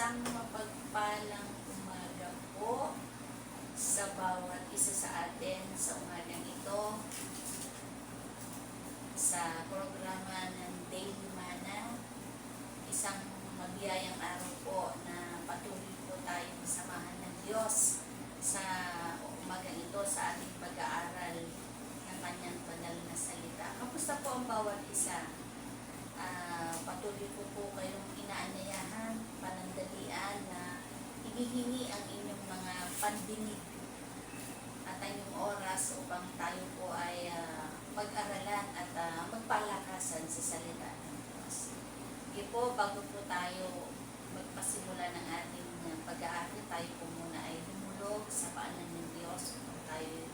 Isang mapagpalang umaga po sa bawat isa sa atin sa umagang ito sa programa ng Daily Mana. Isang mabiyayang araw po na patuloy po tayong samahan ng Diyos sa umagang ito sa ating pag-aaral ng Kanyang banal na salita. Kamusta po ang bawat isa? Patuloy po kayong inaanyayahan, panandalian na hinihingi ang inyong mga pandinig at ang inyong oras upang tayo po ay mag-aralan at magpalakasan sa salita ng Diyos. Sige po, bago po tayo magpasimula ng ating pag-aaral, tayo po muna ay humulog sa paanan ng Diyos upang tayo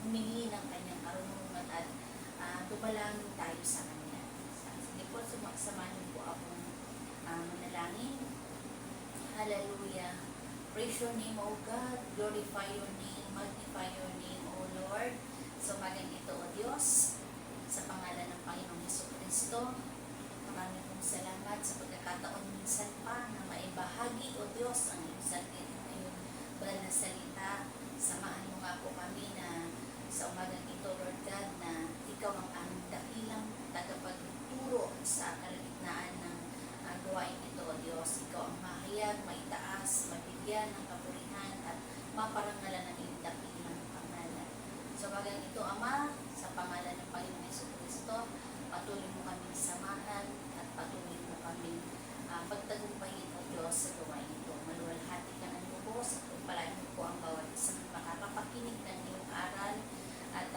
humingi ng Kanyang karunungan at dumalangin tayo sa Kanya. Sige po, samahan po akong manalangin. Hallelujah. Praise your name, O God. Glorify your name. Magnify your name, O Lord. So, magang ito, O Diyos, sa pangalan ng Panginoong Jesucristo, maraming pong salamat sa pagkakataon minsan pa na maibahagi, O Diyos, ang iyong salita, ang iyong banal na salita. Samahan mo nga po kami na sa umagang ito, Lord God, na ikaw ang aming dakilang tagapagturo sa kalagitnaan ng gawain ito, O Diyos. Ikaw ang mahayag, maitaas, mabigyan ng kapurihan at maparangalan ng iyong dakilang pangalan. So bagang ito, Ama, sa pangalan ng Panginoong Jesucristo, patuloy mo kaming samahan at patuloy mo kaming pagtagumpayin, O Diyos, sa gawain ito. Maluwalhati ka ng lubos at pagpalain mo po ang bawat isang makakapakinig ng iyong aral. At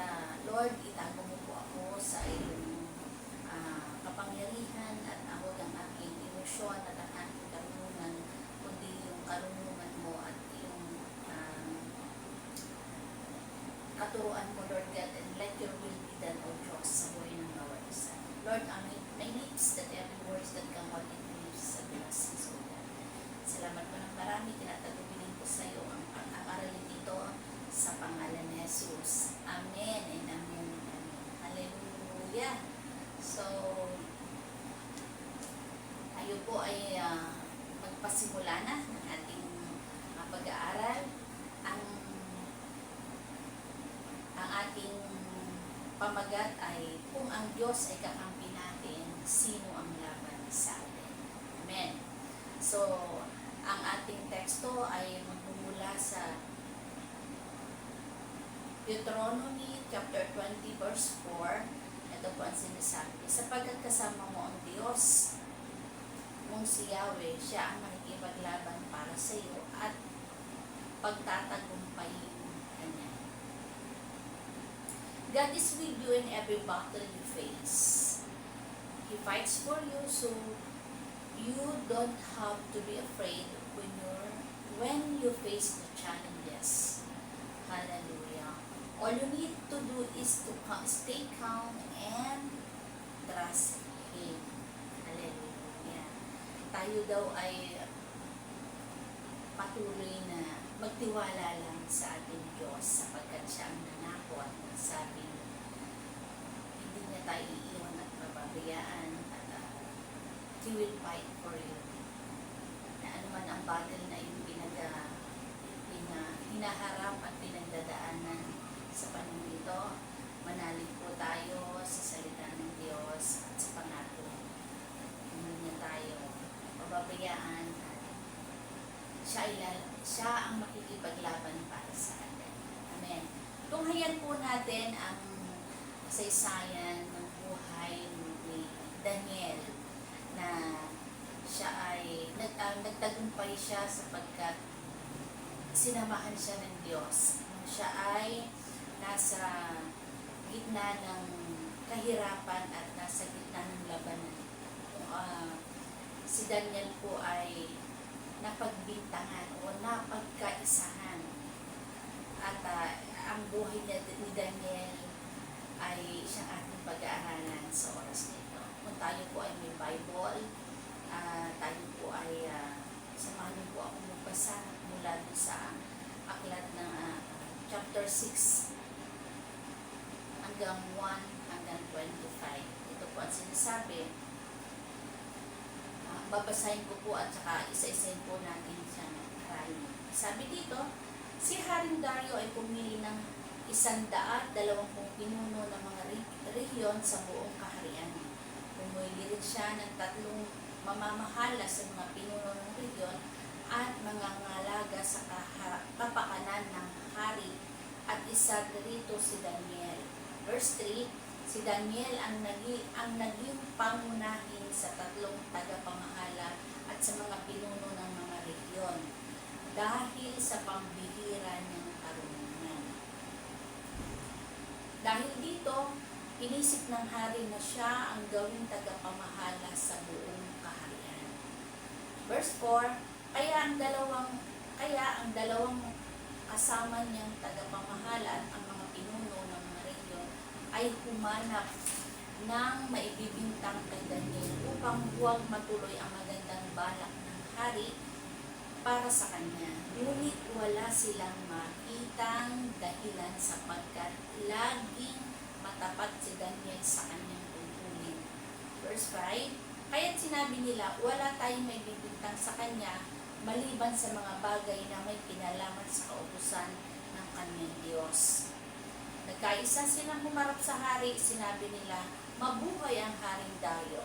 Lord, itago mo po ako sa iyong kapangyarihan at huwag ang aking emosyon at ang aking karunungan, kundi yung karunungan mo at yung katuruan mo, Lord God, and let your will be done, O Diyos, sa buhay ng bawat isa. Lord, anoint my lips that every words that come out in my lips sa blessings, O God. Salamat mo ng marami, tinatagubilin ko sa iyo ang aralin ito sa pangalan ni Jesus. Amen and amen. Hallelujah. So, tayo po ay magpasimula na ng ating pag-aaral. Ang ating pamagat ay kung ang Diyos ay kakampi natin, sino ang laban sa atin? Amen. So, ang ating teksto ay magmumula sa Deuteronomy chapter 20 verse 4. Ito po ang sinasabi, sapagkat kasama mo ang Diyos mong si Yahweh, siya ang makikipaglaban para sa iyo at pagtatagumpayin ka niya. God is with you in every battle you face. He fights for you, so you don't have to be afraid when you face the challenges. Hallelujah. All you need to do is to stay calm and trust Him. Hallelujah. Tayo daw ay patuloy na magtiwala lang sa ating Diyos sapagkat siya ang nanako at nagsabi hindi niya tayo iiwan at pababayaan at He will fight for you. Na anuman ang battle na yung hinaharap at pinagdadaanan sa panahon ito, manalig po tayo sa salita ng Diyos at sa pangako. Hindi niya tayo pababayaan at siya ang makikipaglaban para sa atin. Amen. Tunghayan po natin ang kasaysayan ng buhay ni Daniel na siya ay nagtagumpay siya sapagkat sinamahan siya ng Diyos. Siya ay nasa gitna ng kahirapan at nasa gitna ng labanan. Si Daniel po ay napagbintangan o napagkaisahan. At ang buhay ni Daniel ay siyang ating pag-aaralan sa oras nito. Kung tayo po ay may Bible, tayo po ay samahan niyo po ako magbasa mula sa aklat ng chapter 6 hanggang 1 hanggang 25. Ito po ang sinasabi. babasahin ko po at saka isa-isahin po natin siya ng aralin. Sabi dito, si Haring Dario ay pumili ng 120 pinuno ng mga rehiyon sa buong kaharian. Pumili rin siya ng 3 mamamahala sa mga pinuno ng rehiyon at mga ngalaga sa kapakanan ng hari, at isa rito si Daniel. Verse 3, si Daniel ang naging pangunahin sa 3 tagapamahala at sa mga pinuno ng mga rehiyon dahil sa pambihira niyang karunungan. Dahil dito, inisip ng hari na siya ang gawing tagapamahala sa buong kaharian. Verse 4, kaya ang dalawang kasama niyang tagapamahala at ang mga pinuno ng mga rehiyon ay humanap ng maibibintang kay Daniel upang huwag matuloy ang magandang balak ng hari para sa kanya. Ngunit wala silang makitang dahilan sapagkat laging matapat si Daniel sa kanyang tungkulin. Verse 5, kaya't sinabi nila, wala tayong may bibintang sa kanya maliban sa mga bagay na may kinalaman sa kautusan ng kanyang Diyos. Nagkaisa silang humarap sa hari, sinabi nila, mabuhay ang Haring Dario.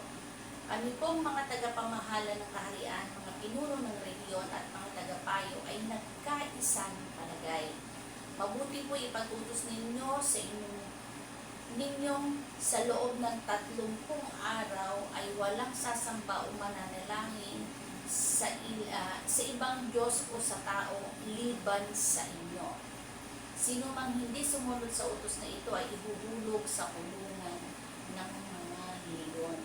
Kami pong mga tagapamahala ng kaharian, mga pinuno ng rehiyon at mga tagapayo ay nagkaisang palagay. Mabuti po ipag-utos ninyo ninyong sa loob ng 30 araw ay walang sasamba o mananalangin sa ibang Diyos o sa tao liban sa inyo. Sino mang hindi sumunod sa utos na ito ay ihuhulog sa kulungan ng mga leon.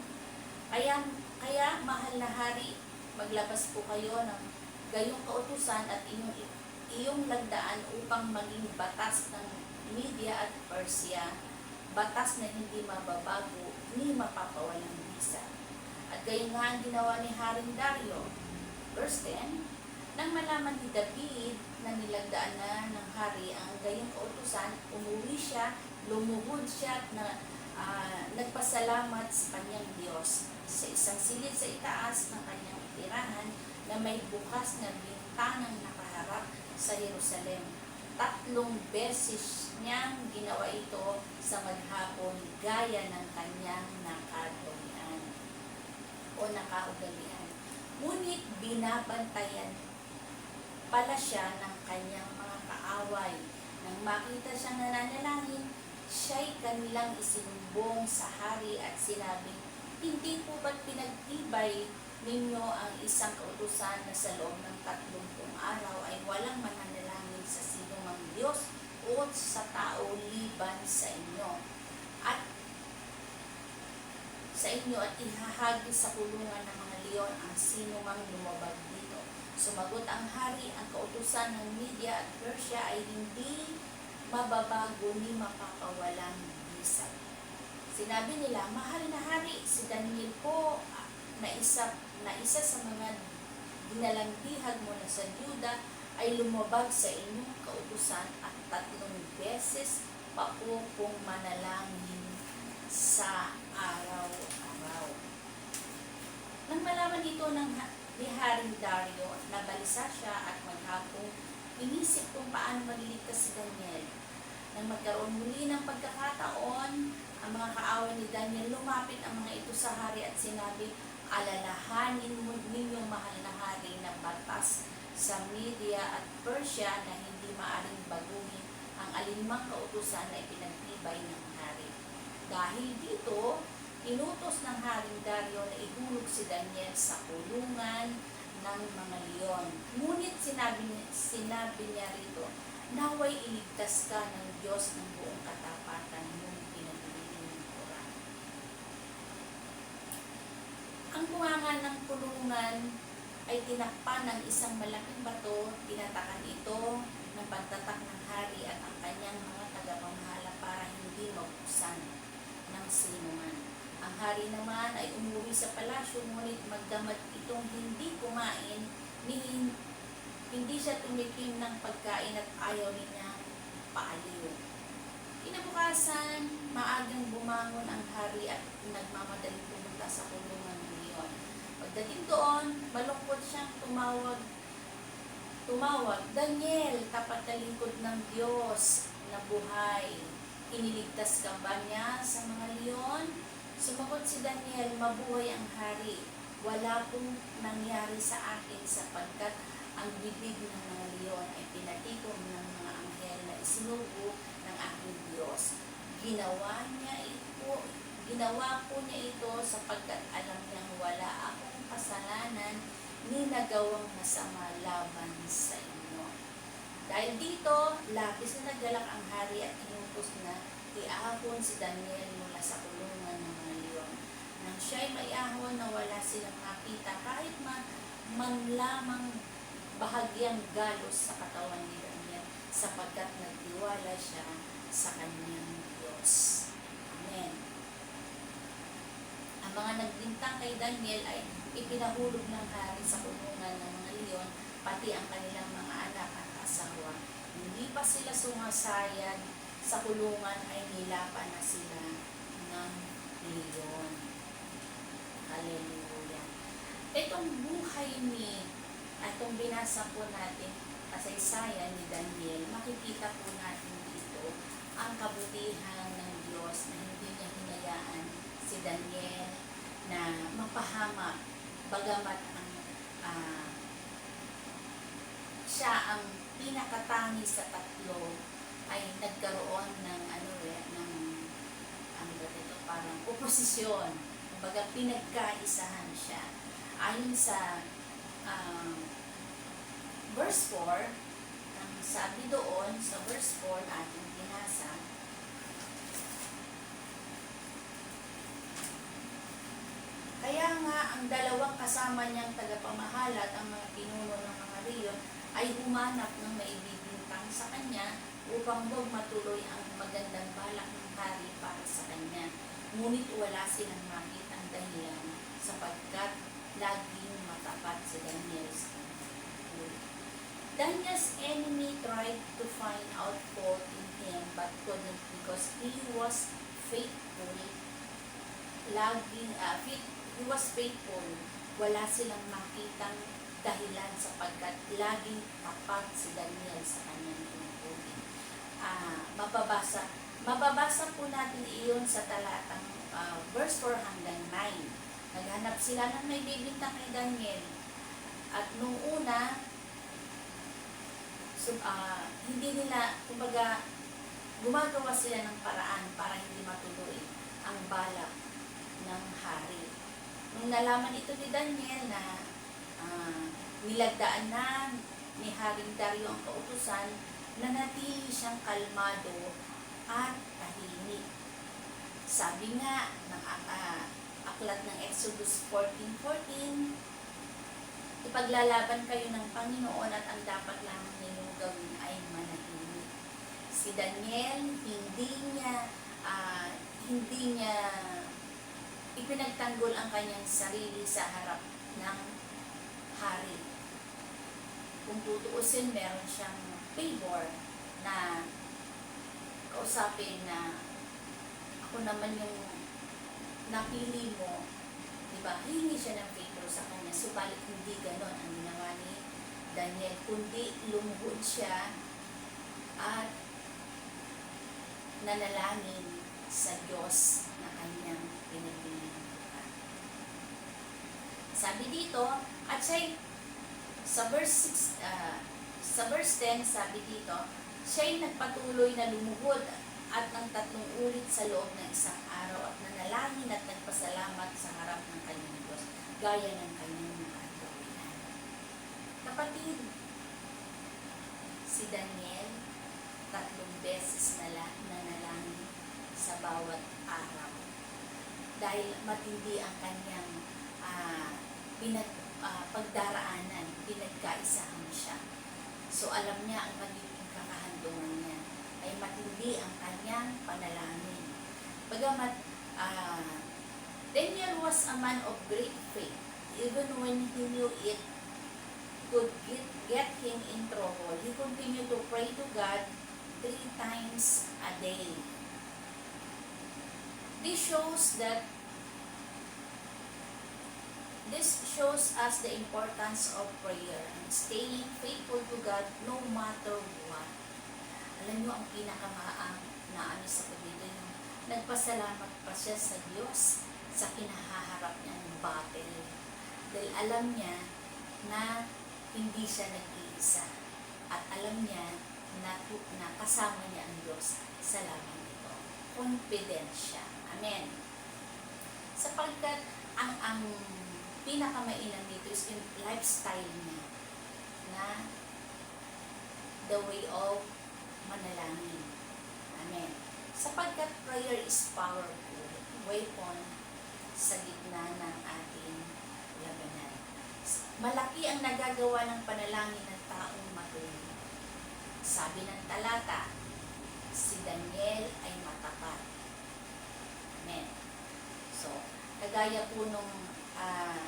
Kaya mahal na hari, maglabas po kayo ng gayong kautusan at iyong lagdaan upang maging batas ng Media at Persia, batas na hindi mababago ni mapapawalang bisa. At gayon nga ang ginawa ni Haring Dario. Verse 10, nang malaman ni David na nilagdaan na ng hari ang gayong kautusan, umuwi siya, lumuhod siya at nagpasalamat sa kanyang Diyos sa isang silid sa itaas ng kanyang tirahan na may bukas na bintangang nakaharap sa Jerusalem. 3 beses niyang ginawa ito sa maghapon gaya ng kanyang nakaugalian. Ngunit binabantayan pala siya ng kanyang mga kaaway. Nang makita siyang nananalangin, siya'y kanilang isinumbong sa hari at sinabi, hindi po ba't pinagtibay ninyo ang isang kautusan na sa loob ng 30 araw ay walang mananalangin sa sinumang Diyos o sa tao liban sa inyo at ihahagis sa kulungan ng mga leon ang sino mang lumabag dito. Sumagot ang hari, ang kautusan ng Media at Persia ay hindi mababago ni mapapawalang bisa. Sinabi nila, mahal na hari, si Daniel po na isa sa mga dinalanghihag mo na sa Juda ay lumabag sa inyong kautusan at 3 beses pa po kung manalangin sa araw-araw. Nang malaman ito ni Haring Dario, nabalisa siya at maghapong inisip kung paano maliligtas si Daniel. Nang magkaroon muli ng pagkakataon, ang mga kaaway ni Daniel, lumapit ang mga ito sa hari at sinabi, alalahanin mo ninyong mahal na hari na batas sa Media at Persia na hindi maaring baguhin ang alinmang kautusan na ipinagtibay ng hari. Dahil dito, inutos ng Haring Dario na ihulog si Daniel sa kulungan ng mga leon. Ngunit sinabi niya rito, naway iligtas ka ng Diyos ng buong katapatan mong pinagpiliin ng Quran. Ang bunganga ng kulungan ay tinakpan ng isang malaking bato, tinatakan ito ng pantatak ng hari at ang kanyang mga tagapamahala para hindi mabuksan ng sinuman. Ang hari naman ay umuwi sa palasyo, ngunit magdamag itong hindi kumain, hindi siya tumikim ng pagkain at ayaw niya paaliw. Kinabukasan, maagang bumangon ang hari at nagmamadaling pumunta sa kulungan ng leon. Pagdating doon, malungkot siyang tumawag, Daniel, tapat na lingkod ng Diyos na buhay. Iniligtas ka ba niya sa mga leon? Sumagot si Daniel, mabuhay ang hari. Wala pong nangyari sa akin sapagkat ang bibig ng mga leon ay pinatikom ng mga anghel na isinugo ng aking Diyos. Ginawa po niya ito sapagkat alam niyang wala akong kasalanan ni nagawang masama laban sa inyo. Dahil dito, labis na naggalak ang hari at inutos na iahon si Daniel mula sa kulungan ng mga leon. Nang siya'y maiahon na wala silang makita kahit man lamang bahagyang galos sa katawan ni Daniel sapagkat nagtiwala siya sa kanyang Diyos. Amen. Ang mga nagbintang kay Daniel ay ipinahulog ng hari sa kulungan ng mga leon, pati ang kanilang mga anak at asawa. Hindi pa sila sumasayad sa kulungan ay nilapan na sila ng leon. Hallelujah. Itong buhay itong binasa po natin, kasaysayan ni Daniel, makikita po natin dito ang kabutihan ng Diyos na hindi niya hinayaan si Daniel na mapahamak, bagamat siya ang pinakatangi sa tatlo ay nagkaroon ng parang oposisyon, kumbaga pinagkaisahan siya. Ayon sa verse 4, ang sabi doon sa verse 4 ating binasa, kaya nga ang dalawang kasama niyang tagapamahala at ang mga pinuno ng mga leon ay humanap ng maibibintang sa kanya upang huwag matuloy ang magandang balak ng hari para sa kanya. Ngunit wala silang makitang dahilan sapagkat laging matapat si Daniel sa kanya. Daniel's enemy tried to find out fault in him but couldn't because he was faithful. He was faithful. Wala silang makitang dahilan sapagkat laging tapat si Daniel sa kanyang tungkulin. Mababasa po natin iyon sa talatang verse 4 hanggang 9. Naghanap sila ng may bibintang kay Daniel. At nung una, hindi nila, kumbaga, gumagawa sila ng paraan para hindi matuloy ang balak ng hari. Nung nalaman ito ni Daniel na nilagdaan na ni Haring Dario ang kautusan, nanatili siyang kalmado at tahimik. Sabi nga ng aklat ng Exodus 14:14, ipaglalaban kayo ng Panginoon at ang dapat lamang ninyong gawin ay manahimik. Si Daniel, hindi niya ipinagtanggol ang kanyang sarili sa harap ng hari. Kung tutuusin, meron siyang favor na kausapin na ako naman yung napili mo, diba? Hihingi siya ng favor sa kanya. Subalit hindi ganon ang ginawa ni Daniel, kundi lumuhod siya at nanalangin sa Diyos na kanyang pinagpilihan. Sabi dito, at sa verse 10, sabi dito, siya'y nagpatuloy na lumuhod at ng 3 ulit sa loob ng isang araw at nanalangin at nagpasalamat sa harap ng kanyang Diyos, gaya ng kanyang mga gawain. Kapatid, si Daniel 3 beses nanalangin sa bawat araw dahil matindi ang kanyang pagdaraanan, pinagkaisahan siya. So alam niya ang magiging kakahandungan niya ay matindi ang kanyang panalangin. Bagamat Daniel was a man of great faith, even when he knew it could get him in trouble. He continued to pray to God 3 times a day. This shows that This shows us the importance of prayer and staying faithful to God no matter what. Alam nyo, ang pinakamaang na ano sa dito yung nagpasalamat pa siya sa Diyos sa kinahaharap niyang battle. Dahil alam niya na hindi siya nag-iisa. At alam niya na kasama niya ang Diyos sa laban nito. Confident siya. Amen. Sapagkat ang pinakamainam dito is yung lifestyle niya na the way of manalangin. Amen. Sapagkat prayer is powerful weapon sa gitna ng ating labanan. Malaki ang nagagawa ng panalangin ng taong matuwid. Sabi ng talata, si Daniel ay matapat. Amen. So, kagaya po nung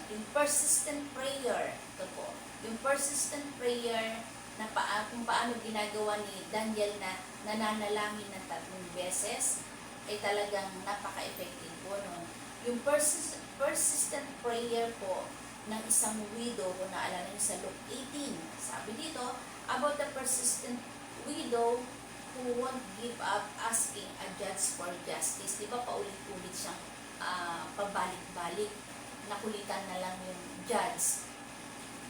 yung persistent prayer, ito po, yung persistent prayer na kung paano ginagawa ni Daniel na nananalangin ng 3 beses, ay talagang napaka-effective po. No? Yung persistent prayer po ng isang widow, kung naalala niyo sa Luke 18, sabi dito, about the persistent widow who won't give up asking a judge for justice. Di ba paulit-ulit siyang pabalik-balik, nakulitan na lang yung judge.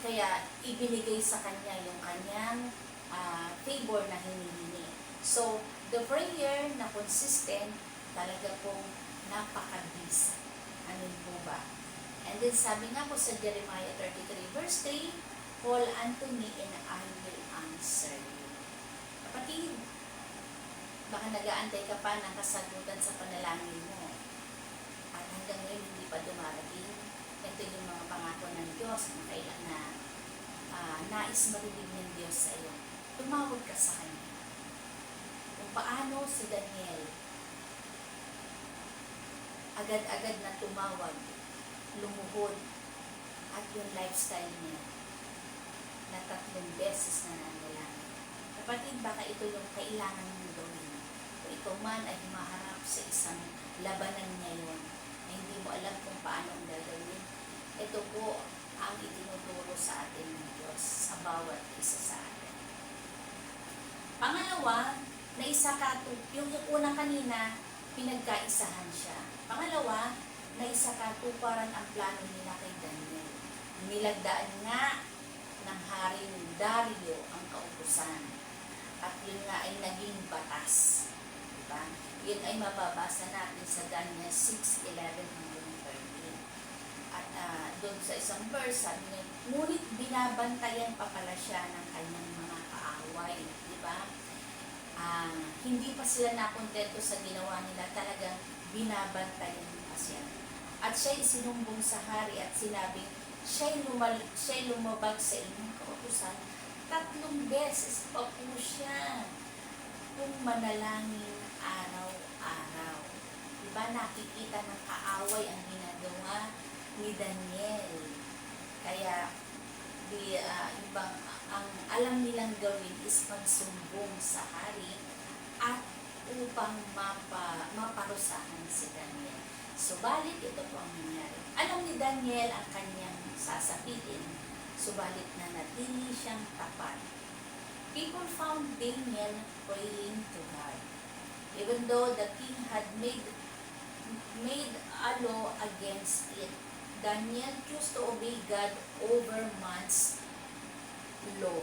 Kaya ibinigay sa kanya yung kanyang favor na hinihingi. So, the prayer na consistent, talaga pong napakabisa. Ano po ba? And then sabi nga po sa Jeremiah 33 verse 3, call unto me and I will answer you. Kapatid, baka nag-aantay ka pa ng kasagutan sa panalangin mo. At hanggang ngayon hindi pa dumarating. Ito yung mga pangako ng Diyos na kailan na nais marinig ng Diyos sa iyo. Tumawag ka sa Kanya. Kung paano si Daniel agad-agad na tumawag, lumuhod, at yung lifestyle niya na 3 beses na nanalangin. Kapatid, baka ito yung kailangan mong gawin. Kung ikaw man ay humaharap sa isang labanan ngayon na hindi mo alam kung paano ang gagawin, ito po ang itinuturo sa atin ng Diyos sa bawat isa sa atin. Pangalawa, na yung una kanina, pinagkaisahan siya. Pangalawa, na isakatuparan ang plano nila kay Daniel. Nilagdaan nga ng Haring Dario ang kautusan. At yun nga ay naging batas. Diba? Yun ay mababasa natin sa Daniel 6:11 hanggang 13. At doon sa isang verse, sabi niya, ngunit binabantayan pa pala siya ng kanyang mga kaaway. Diba? Hindi pa sila nakontento sa ginawa nila, talagang binabantayan pa siya. At siya'y sinumbong sa hari at sinabing, siya'y lumabag sa inyong kautusan. 3 beses pa po siya kung manalangin araw-araw. Diba nakikita ng kaaway ang ginagawa ni Daniel. Kaya ang alam nilang gawin is magsumbong sa hari at upang maparusahan si Daniel. Subalit ito po ang nangyari. Alam ni Daniel ang kanyang sasapitin, subalit na natili siyang tapat. People found Daniel praying to God. Even though the king had made a law against it, Daniel chose to obey God over man's law.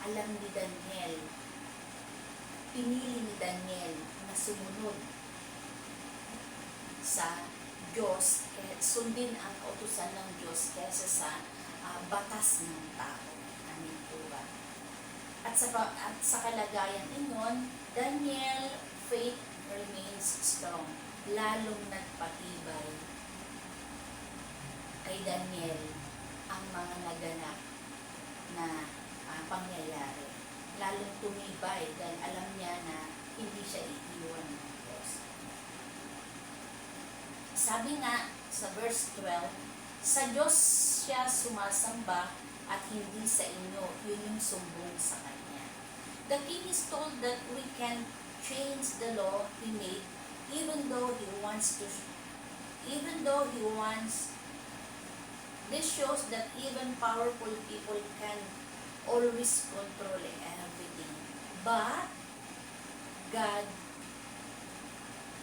Alam ni Daniel, pinili ni Daniel na sumunod sa Diyos, sundin ang kautusan ng Diyos kaysa sa batas ng tao. Amin po ba? At sa kalagayan iyon, Daniel, faith remains strong. Lalong nagpatibay kay Daniel ang mga naganap na pangyayari. Lalong tumibay dahil alam niya na hindi siya iiwan ng Diyos. Sabi nga sa verse 12, sa Diyos siya sumasamba at hindi sa inyo, yun yung sumbong sa Kanya. The king is told that we can change the law he made even though he wants This shows that even powerful people can always control everything. But God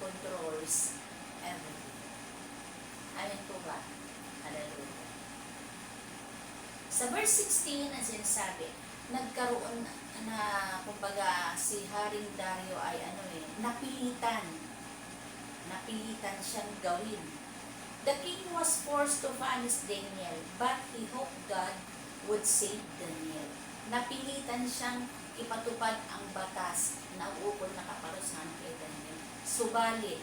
controls everything. Amen po ba? Hallelujah. Sa verse 16, ang sinasabi, nagkaroon na, kumbaga, si Haring Dario ay napilitan. Napilitan siyang gawin. The king was forced to punish Daniel, but he hoped God would save Daniel. Napilitan siyang ipatupad ang batas na uukol na kaparusahan kay Daniel. Subalit,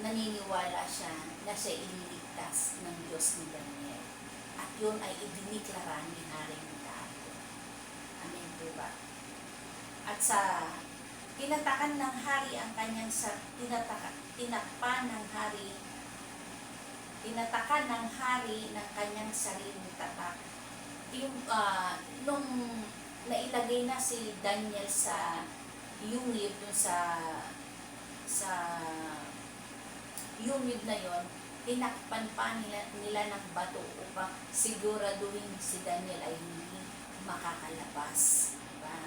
naniniwala siya na siya ililigtas ng Diyos ni Daniel. At yun ay idiniklara ni Haring Dario. Amen po ba? At sa tinatakan ng hari ang kanyang tinatakan ng hari ng kanyang sariling tatak. Nung nailagay na si Daniel sa yungib, dun sa yungib na yon, tinakpan pa nila ng bato upang siguraduhin si Daniel ay hindi makakalabas. Diba?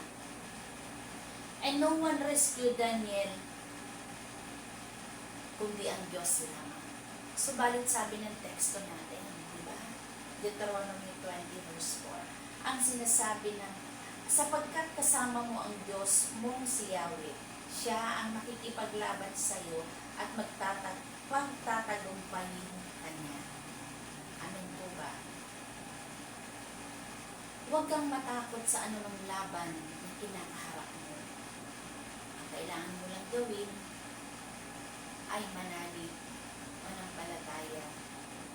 And no one rescued Daniel kundi ang Diyos lamang. Subalit sabi ng teksto natin, di ba? Deuteronomy 20 verse 4. Ang sinasabi ng, sapagkat kasama mo ang Diyos mong si Yahweh, siya ang makikipaglaban sa iyo at pagtatagumpayin kanya. Amen po ba? Huwag kang matakot sa anumang laban na kinakaharap mo. Ang kailangan mo lang gawin ay manalig, manampalataya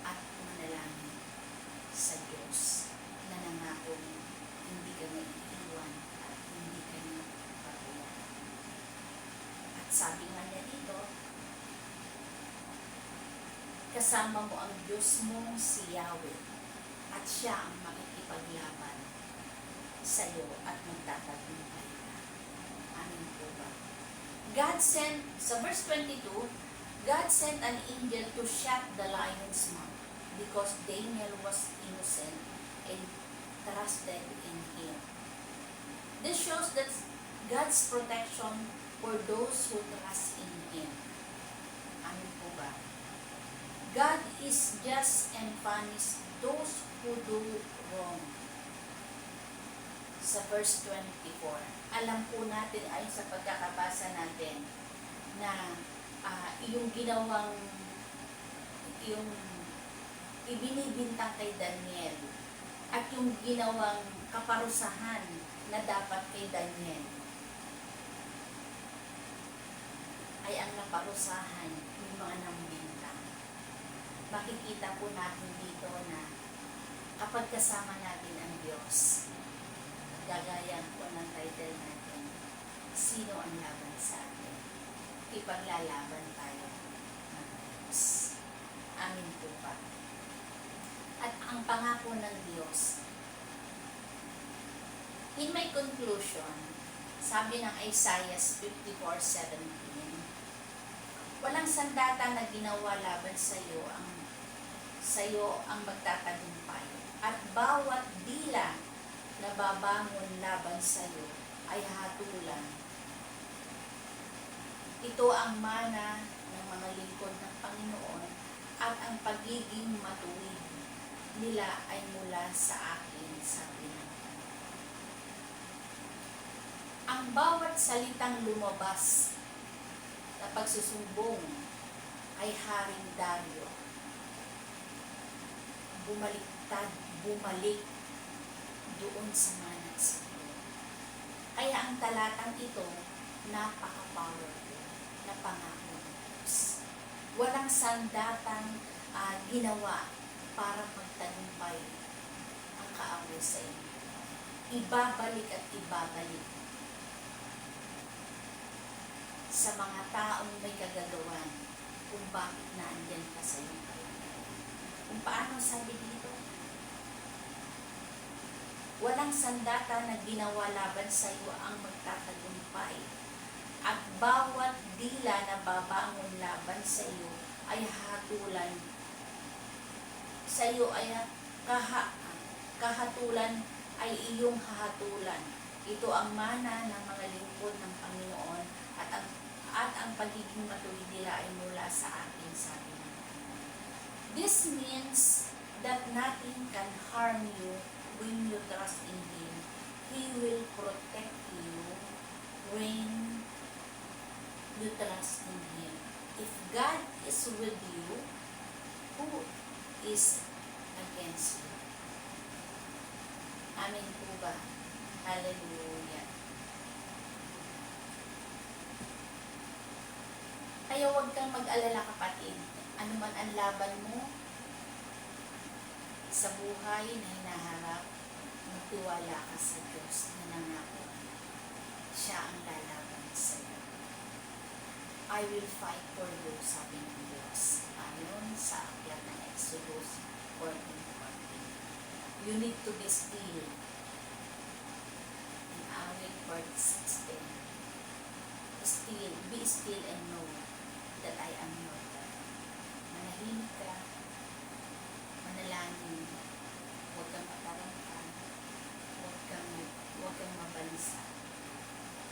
at manalangin sa Diyos na nangako hindi ka maiiwan at hindi ka na pabayaan. At sabi nga niya dito, kasama mo ang Diyos mong si Yahweh at siya ang makikipaglaban sa iyo at magtatagumpay ka. Amen po ba? God sent, sa verse 22, God sent an angel to shut the lion's mouth because Daniel was innocent and trusted in him. This shows that God's protection for those who trust in him. Amen po ba? God is just and punish those who do wrong. Sa verse 24, alam po natin ay sa pagkakabasa natin na yung ibinibintang kay Daniel at yung ginawang kaparusahan na dapat kay Daniel ay ang naparusahan ng mga nambintang. Makikita po natin dito na kapag kasama natin ang Diyos, gagaya po ng title natin, sino ang laban sa atin? Ipaglalaban tayo ng Diyos. Amin po ba? At ang pangako ng Diyos, in my conclusion, sabi ng Isaiah 54:17, walang sandata na ginawa laban sa iyo ang magtatagumpay, at bawat dila na babangon laban sa iyo ay hatulan. Ito ang mana ng mga lingkod ng Panginoon at ang pagiging matuwid nila ay mula sa akin, sabi ng Panginoon. Ang bawat salitang lumabas na pagsusumbong ay Haring Dario. Bumalik doon sa mga nagsumbong. Kaya ang talatang ito, napaka-powerful na pangako ng Diyos. Walang sandatang ginawa para magtagumpay ang kaaway sa inyo. Ibabalik at ibabalik sa mga taong may kagagawan kung bakit naandyan ka sa iyong kalagayan. Kung paano sabi dito, walang sandata na ginawa laban sa iyo ang magtatagumpay, at bawat dila na babangon laban sa iyo ay hatulan. Sa iyo ay kaha, kahatulan ay iyong hahatulan. Ito ang mana ng mga lingkod ng Panginoon at ang pagiging matuwid nila ay mula sa atin, sabi niya. This means that nothing can harm you when you trust in Him. He will protect you when you trust in Him. If God is with you, who is against you? Amen po ba? Hallelujah. Kaya huwag kang mag-alala, kapatid. Ano man ang laban mo sa buhay na hinaharap, magtiwala ka sa Diyos na nangako. Siya ang lalaban sa iyo. I will fight for you, sabi ng Diyos. Ayon sa aklat ng Exodus 14:14. You need to be still. In awit 16. Still, be still and know that I am your God. Manahimik ka, manalangin, huwag kang matarangka, huwag kang mabalisa,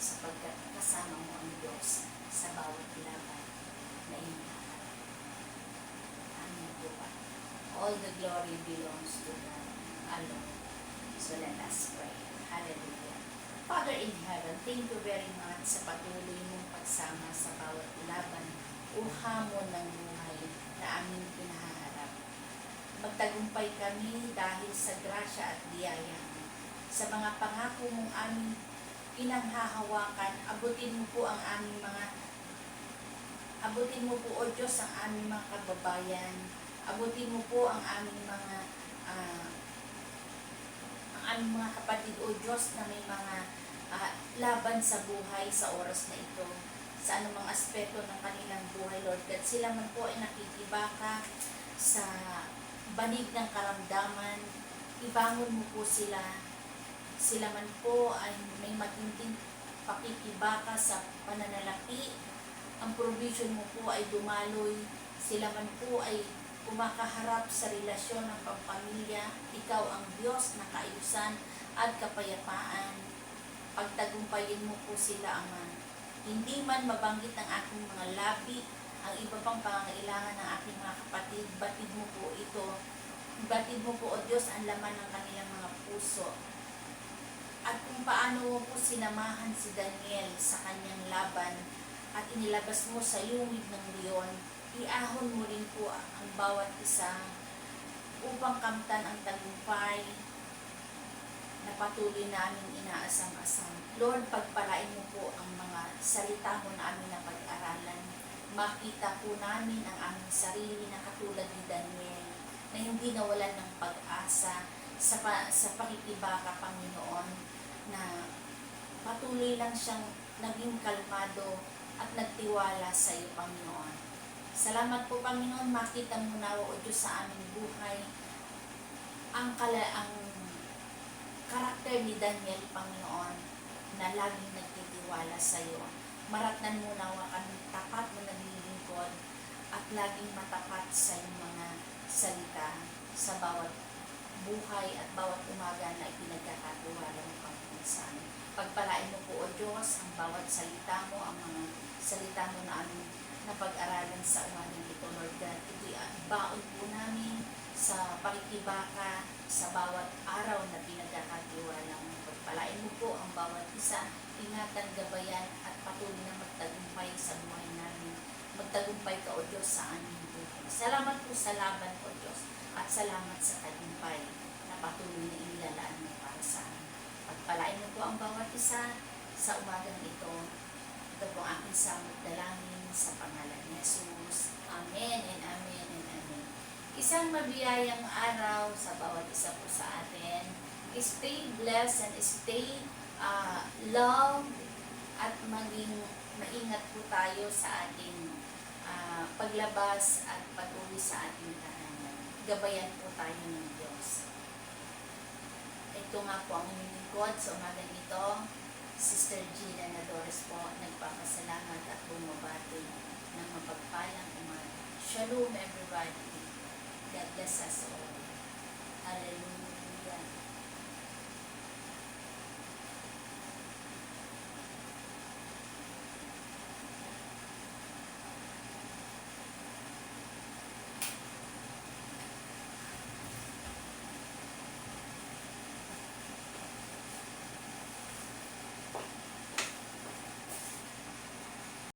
sapagkat kasama mo ang Diyos sa bawat laban na hinaharap. Amen po ba? All the glory belongs to God alone. So let us pray. Hallelujah. Father in heaven, thank you very much sa patuloy mong pagsama sa bawat laban o hamon ng buhay na aming pinaharap. Magtagumpay kami dahil sa grasya at biyaya mo. Sa mga pangako mong aming pinanghahawakan, abutin mo po o Diyos ang aming mga kababayan. Abutin mo po ang aming mga kapatid o Diyos na may mga laban sa buhay sa oras na ito, sa anumang aspeto ng kanilang buhay, Lord God. Sila man po ay nakikibaka sa banig ng karamdaman, ibangon mo po sila. Sila man po ay may matinding pakikibaka sa pananalapi, ang provision mo po ay dumaloy. Sila man po ay kumakaharap sa relasyon ng pampamilya. Ikaw ang Diyos na kaayusan at kapayapaan. Pagtagumpayin mo po sila, Ama. Hindi man mabanggit ng aking mga labi ang iba pang pangangailangan ng aking mga kapatid, batid mo po ito. Batid mo po, O Diyos, ang laman ng kanilang mga puso. At kung paano mo po sinamahan si Daniel sa kanyang laban at inilabas mo sa yungib ng leon, iahon mo rin po ang bawat isa upang kamtan ang tagumpay na patuloy namin inaasam-asam. Lord, pagpalain mo po ang mga salita mo na amin na pag-aralan. Makita po namin ang aming sarili na katulad ni Daniel, na hindi nawalan ng pag-asa sa pakikibaka, Panginoon, na patuloy lang siyang naging kalmado at nagtiwala sa iyo, Panginoon. Salamat po, Panginoon, makita mo na, O Diyos, sa aming buhay ang karakter ni Daniel, Panginoon, na laging nagtitiwala sa iyo. Maratnan mo na kami tapat mo naglilingkod at laging matapat sa iyong mga salita sa bawat buhay at bawat umaga na ipinagkakatiwala mo, Panginoon, sa amin. Pagpalain mo po, O Diyos, ang bawat salita mo, ang mga salita mo na aming na pag-aralan sa umagang ito, Lord God. Ito'y baon po namin sa pakikibaka sa bawat araw na pinagkakatiwala mo. Pagpalain mo po ang bawat isa, ingatan, gabayan at patuloy na magtagumpay sa buhay namin. Magtagumpay ka, O Diyos, sa aming buhay. Salamat po sa laban, O Diyos, at salamat sa tagumpay na patuloy na inilalaan mo para sa amin. Pagpalain mo po ang bawat isa sa umagang ito. Ito po ang aking samot dalangin sa pangalan ni Jesus. Amen and amen and amen. Isang mabiyayang araw sa bawat isa po sa atin. Stay blessed and stay loved at maging maingat po tayo sa ating paglabas at pag-uwi sa ating tahanan. Gabayan po tayo ng Diyos. Ito nga po ang inyong lingkod sa umagang ito. Sister Gina Nadores po, nagpapasalamat at bumabati ng mapagpalang umaga. Shalom everybody. God bless us all. Hallelujah.